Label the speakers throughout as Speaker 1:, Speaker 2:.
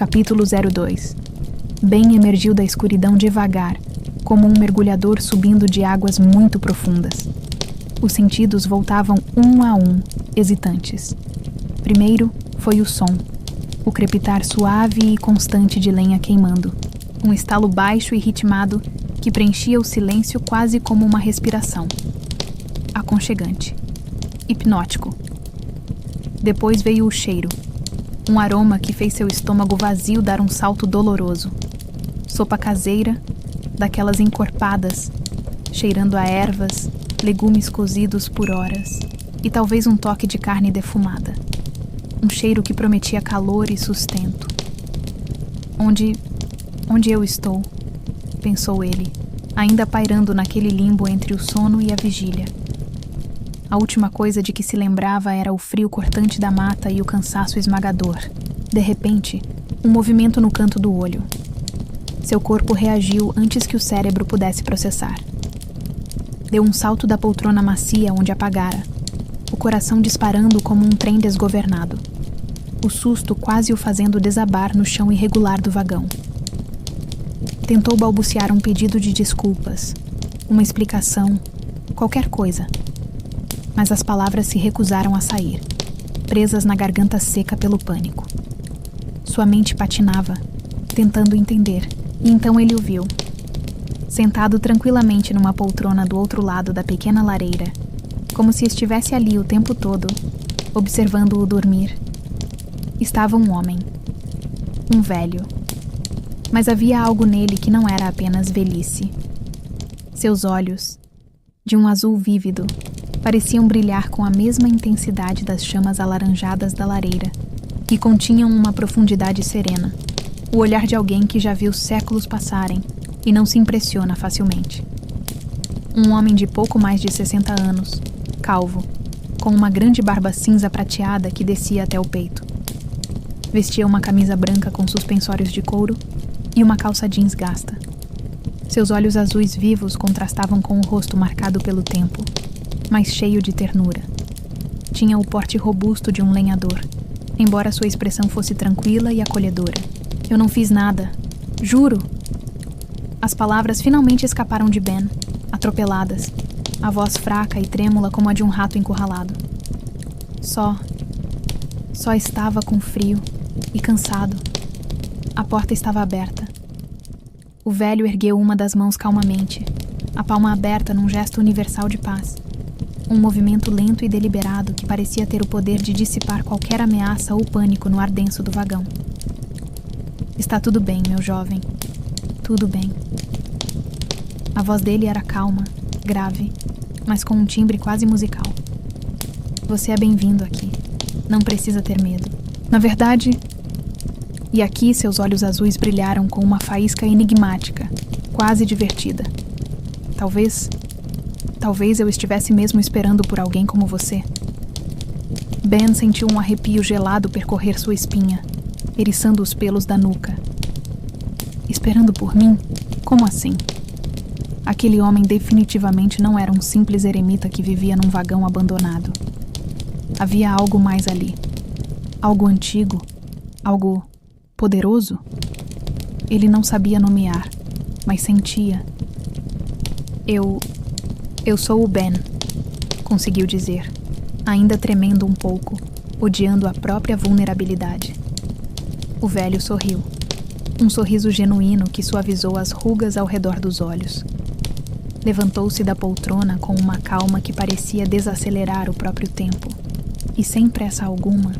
Speaker 1: Capítulo 02. Ben emergiu da escuridão devagar, como um mergulhador subindo de águas muito profundas. Os sentidos voltavam um a um, hesitantes. Primeiro foi o som, o crepitar suave e constante de lenha queimando, um estalo baixo e ritmado que preenchia o silêncio quase como uma respiração. Aconchegante, hipnótico. Depois veio o cheiro, um aroma que fez seu estômago vazio dar um salto doloroso. Sopa caseira, daquelas encorpadas, cheirando a ervas, legumes cozidos por horas e talvez um toque de carne defumada. Um cheiro que prometia calor e sustento. Onde eu estou? Pensou ele, ainda pairando naquele limbo entre o sono e a vigília. A última coisa de que se lembrava era o frio cortante da mata e o cansaço esmagador. De repente, um movimento no canto do olho. Seu corpo reagiu antes que o cérebro pudesse processar. Deu um salto da poltrona macia onde apagara, o coração disparando como um trem desgovernado. O susto quase o fazendo desabar no chão irregular do vagão. Tentou balbuciar um pedido de desculpas, uma explicação, qualquer coisa. Mas as palavras se recusaram a sair, presas na garganta seca pelo pânico. Sua mente patinava, tentando entender, e então ele o viu. Sentado tranquilamente numa poltrona do outro lado da pequena lareira, como se estivesse ali o tempo todo, observando-o dormir, estava um homem. Um velho. Mas havia algo nele que não era apenas velhice. Seus olhos, de um azul vívido, pareciam brilhar com a mesma intensidade das chamas alaranjadas da lareira, e continham uma profundidade serena, o olhar de alguém que já viu séculos passarem e não se impressiona facilmente. Um homem de pouco mais de 60 anos, calvo, com uma grande barba cinza prateada que descia até o peito. Vestia uma camisa branca com suspensórios de couro e uma calça jeans gasta. Seus olhos azuis vivos contrastavam com o rosto marcado pelo tempo, mas cheio de ternura. Tinha o porte robusto de um lenhador, embora sua expressão fosse tranquila e acolhedora. Eu não fiz nada, juro! As palavras finalmente escaparam de Ben, atropeladas, a voz fraca e trêmula como a de um rato encurralado. Só estava com frio e cansado. A porta estava aberta. O velho ergueu uma das mãos calmamente, a palma aberta num gesto universal de paz. Um movimento lento e deliberado que parecia ter o poder de dissipar qualquer ameaça ou pânico no ar denso do vagão. Está tudo bem, meu jovem. Tudo bem. A voz dele era calma, grave, mas com um timbre quase musical. Você é bem-vindo aqui. Não precisa ter medo. Na verdade... E aqui seus olhos azuis brilharam com uma faísca enigmática, quase divertida. Talvez eu estivesse mesmo esperando por alguém como você. Ben sentiu um arrepio gelado percorrer sua espinha, eriçando os pelos da nuca. Esperando por mim? Como assim? Aquele homem definitivamente não era um simples eremita que vivia num vagão abandonado. Havia algo mais ali. Algo antigo. Algo poderoso? Ele não sabia nomear, mas sentia. Eu sou o Ben, conseguiu dizer, ainda tremendo um pouco, odiando a própria vulnerabilidade. O velho sorriu. Um sorriso genuíno que suavizou as rugas ao redor dos olhos. Levantou-se da poltrona com uma calma que parecia desacelerar o próprio tempo, e sem pressa alguma,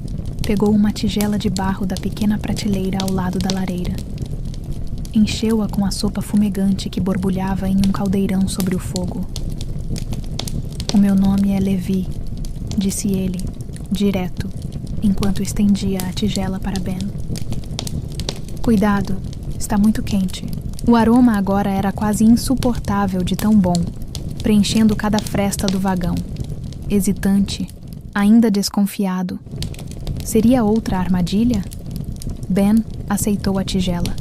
Speaker 1: pegou uma tigela de barro da pequena prateleira ao lado da lareira. Encheu-a com a sopa fumegante que borbulhava em um caldeirão sobre o fogo. O meu nome é Levi, disse ele, direto, enquanto estendia a tigela para Ben. Cuidado, está muito quente. O aroma agora era quase insuportável de tão bom, preenchendo cada fresta do vagão. Hesitante, ainda desconfiado. Seria outra armadilha? Ben aceitou a tigela.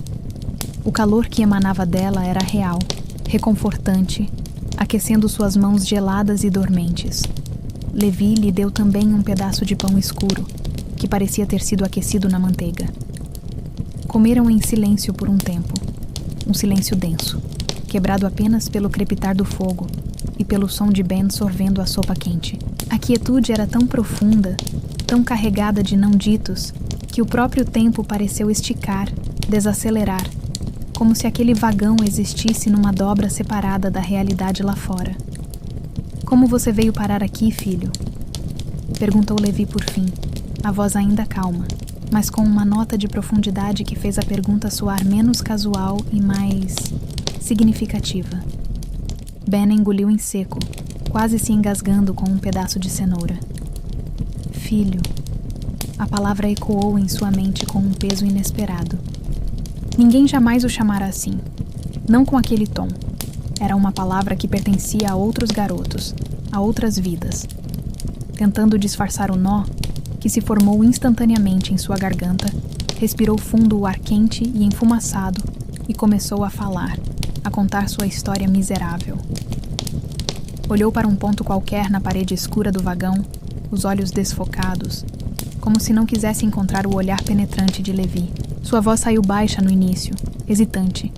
Speaker 1: O calor que emanava dela era real, reconfortante, aquecendo suas mãos geladas e dormentes. Levi lhe deu também um pedaço de pão escuro, que parecia ter sido aquecido na manteiga. Comeram em silêncio por um tempo, um silêncio denso, quebrado apenas pelo crepitar do fogo e pelo som de Ben sorvendo a sopa quente. A quietude era tão profunda, tão carregada de não ditos, que o próprio tempo pareceu esticar, desacelerar, como se aquele vagão existisse numa dobra separada da realidade lá fora. Como você veio parar aqui, filho? Perguntou Levi por fim, a voz ainda calma, mas com uma nota de profundidade que fez a pergunta soar menos casual e mais significativa. Ben engoliu em seco, quase se engasgando com um pedaço de cenoura. Filho. A palavra ecoou em sua mente com um peso inesperado. Ninguém jamais o chamara assim. Não com aquele tom. Era uma palavra que pertencia a outros garotos, a outras vidas. Tentando disfarçar o nó, que se formou instantaneamente em sua garganta, respirou fundo o ar quente e enfumaçado e começou a falar, a contar sua história miserável. Olhou para um ponto qualquer na parede escura do vagão, os olhos desfocados, como se não quisesse encontrar o olhar penetrante de Levi. Sua voz saiu baixa no início, hesitante,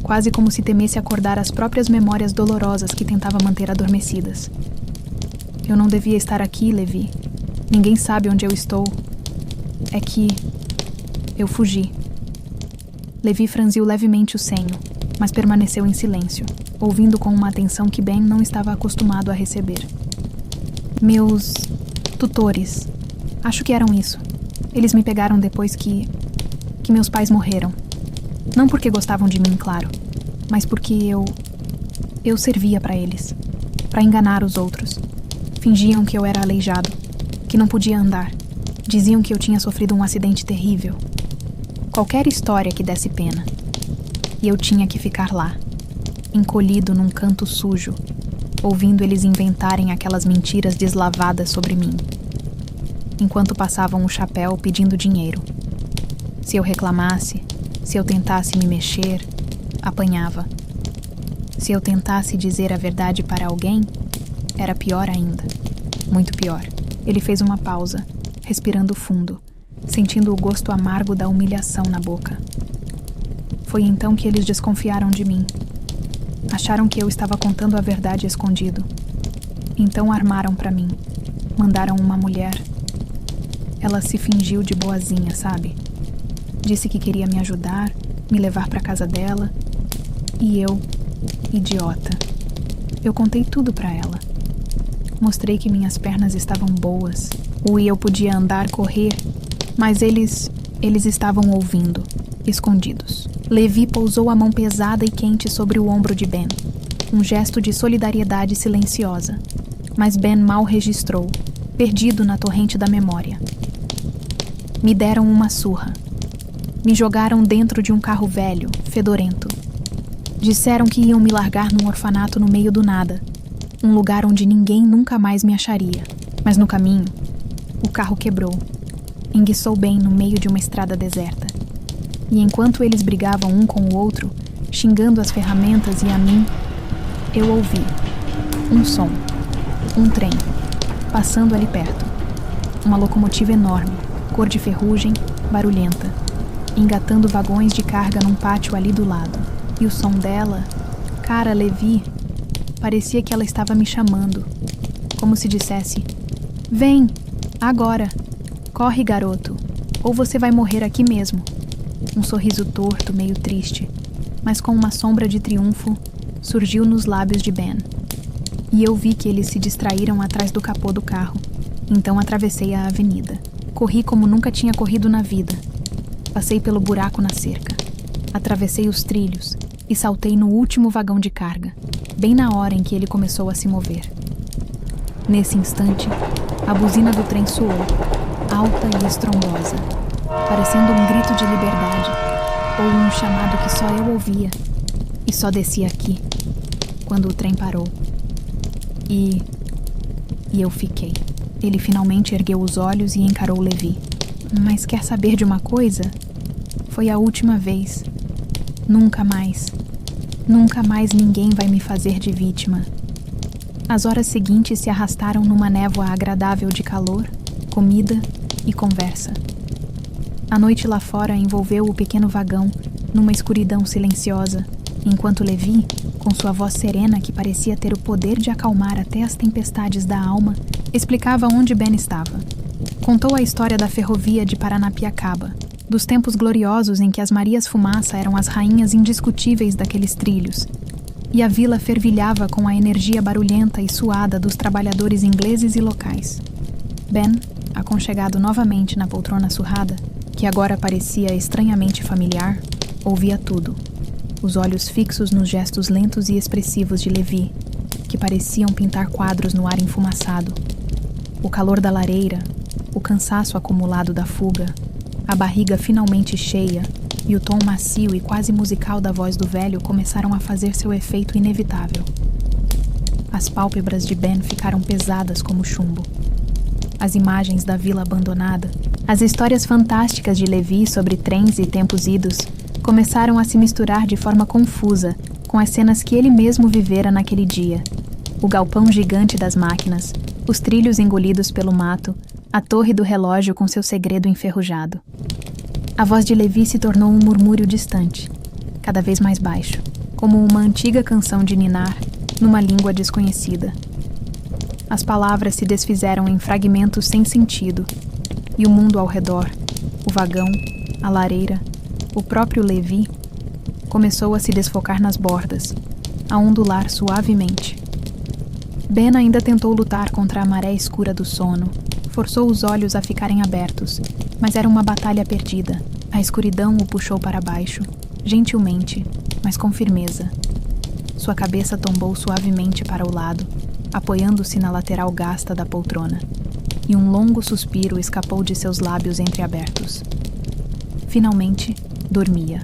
Speaker 1: quase como se temesse acordar as próprias memórias dolorosas que tentava manter adormecidas. Eu não devia estar aqui, Levi. Ninguém sabe onde eu estou. É que eu fugi. Levi franziu levemente o senho, mas permaneceu em silêncio, ouvindo com uma atenção que Ben não estava acostumado a receber. Meus tutores. Acho que eram isso. Eles me pegaram depois que meus pais morreram. Não porque gostavam de mim, claro, mas porque eu servia para eles, para enganar os outros. Fingiam que eu era aleijado, que não podia andar. Diziam que eu tinha sofrido um acidente terrível. Qualquer história que desse pena. E eu tinha que ficar lá, encolhido num canto sujo, ouvindo eles inventarem aquelas mentiras deslavadas sobre mim, enquanto passavam o chapéu pedindo dinheiro. Se eu reclamasse, se eu tentasse me mexer, apanhava. Se eu tentasse dizer a verdade para alguém, era pior ainda. Muito pior. Ele fez uma pausa, respirando fundo, sentindo o gosto amargo da humilhação na boca. Foi então que eles desconfiaram de mim. Acharam que eu estava contando a verdade escondido. Então armaram para mim. Mandaram uma mulher. Ela se fingiu de boazinha, sabe? Disse que queria me ajudar, me levar para casa dela. E eu, idiota, eu contei tudo para ela. Mostrei que minhas pernas estavam boas, e eu podia andar, correr, mas eles estavam ouvindo, escondidos. Levi pousou a mão pesada e quente sobre o ombro de Ben, um gesto de solidariedade silenciosa, mas Ben mal registrou, perdido na torrente da memória. Me deram uma surra. Me jogaram dentro de um carro velho, fedorento. Disseram que iam me largar num orfanato no meio do nada, um lugar onde ninguém nunca mais me acharia. Mas no caminho, o carro quebrou. Enguiçou bem no meio de uma estrada deserta. E enquanto eles brigavam um com o outro, xingando as ferramentas e a mim, eu ouvi um som, um trem, passando ali perto. Uma locomotiva enorme, cor de ferrugem, barulhenta, engatando vagões de carga num pátio ali do lado. E o som dela, cara, Levi, parecia que ela estava me chamando, como se dissesse: vem, agora, corre, garoto, ou você vai morrer aqui mesmo. Um sorriso torto, meio triste, mas com uma sombra de triunfo, surgiu nos lábios de Ben. E eu vi que eles se distraíram atrás do capô do carro. Então atravessei a avenida. Corri como nunca tinha corrido na vida. Passei pelo buraco na cerca. Atravessei os trilhos e saltei no último vagão de carga, bem na hora em que ele começou a se mover. Nesse instante, a buzina do trem soou, alta e estrondosa, parecendo um grito de liberdade, ou um chamado que só eu ouvia, e só descia aqui, quando o trem parou. E eu fiquei. Ele finalmente ergueu os olhos e encarou Levi. Mas quer saber de uma coisa? Foi a última vez. Nunca mais ninguém vai me fazer de vítima. As horas seguintes se arrastaram numa névoa agradável de calor, comida e conversa. A noite lá fora envolveu o pequeno vagão numa escuridão silenciosa, enquanto Levi, com sua voz serena que parecia ter o poder de acalmar até as tempestades da alma, explicava onde Ben estava. Contou a história da ferrovia de Paranapiacaba, dos tempos gloriosos em que as Marias Fumaça eram as rainhas indiscutíveis daqueles trilhos, e a vila fervilhava com a energia barulhenta e suada dos trabalhadores ingleses e locais. Ben, aconchegado novamente na poltrona surrada, que agora parecia estranhamente familiar, ouvia tudo. Os olhos fixos nos gestos lentos e expressivos de Levi, que pareciam pintar quadros no ar enfumaçado. O calor da lareira, o cansaço acumulado da fuga, a barriga finalmente cheia e o tom macio e quase musical da voz do velho começaram a fazer seu efeito inevitável. As pálpebras de Ben ficaram pesadas como chumbo. As imagens da vila abandonada, as histórias fantásticas de Levi sobre trens e tempos idos, começaram a se misturar de forma confusa com as cenas que ele mesmo vivera naquele dia. O galpão gigante das máquinas, os trilhos engolidos pelo mato, a torre do relógio com seu segredo enferrujado. A voz de Levi se tornou um murmúrio distante, cada vez mais baixo, como uma antiga canção de ninar numa língua desconhecida. As palavras se desfizeram em fragmentos sem sentido, e o mundo ao redor, o vagão, a lareira, o próprio Levi, começou a se desfocar nas bordas, a ondular suavemente. Ben ainda tentou lutar contra a maré escura do sono, forçou os olhos a ficarem abertos, mas era uma batalha perdida. A escuridão o puxou para baixo, gentilmente, mas com firmeza. Sua cabeça tombou suavemente para o lado, apoiando-se na lateral gasta da poltrona, e um longo suspiro escapou de seus lábios entreabertos. Finalmente, dormia.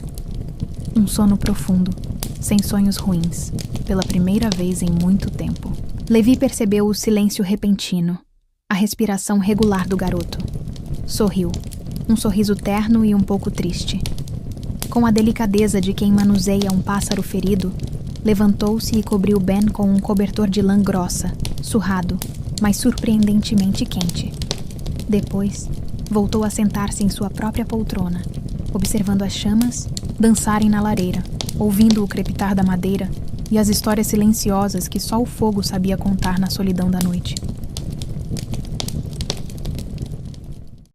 Speaker 1: Um sono profundo, sem sonhos ruins, pela primeira vez em muito tempo. Levi percebeu o silêncio repentino, a respiração regular do garoto. Sorriu, um sorriso terno e um pouco triste. Com a delicadeza de quem manuseia um pássaro ferido, levantou-se e cobriu Ben com um cobertor de lã grossa, surrado, mas surpreendentemente quente. Depois, voltou a sentar-se em sua própria poltrona, observando as chamas dançarem na lareira, ouvindo o crepitar da madeira e as histórias silenciosas que só o fogo sabia contar na solidão da noite.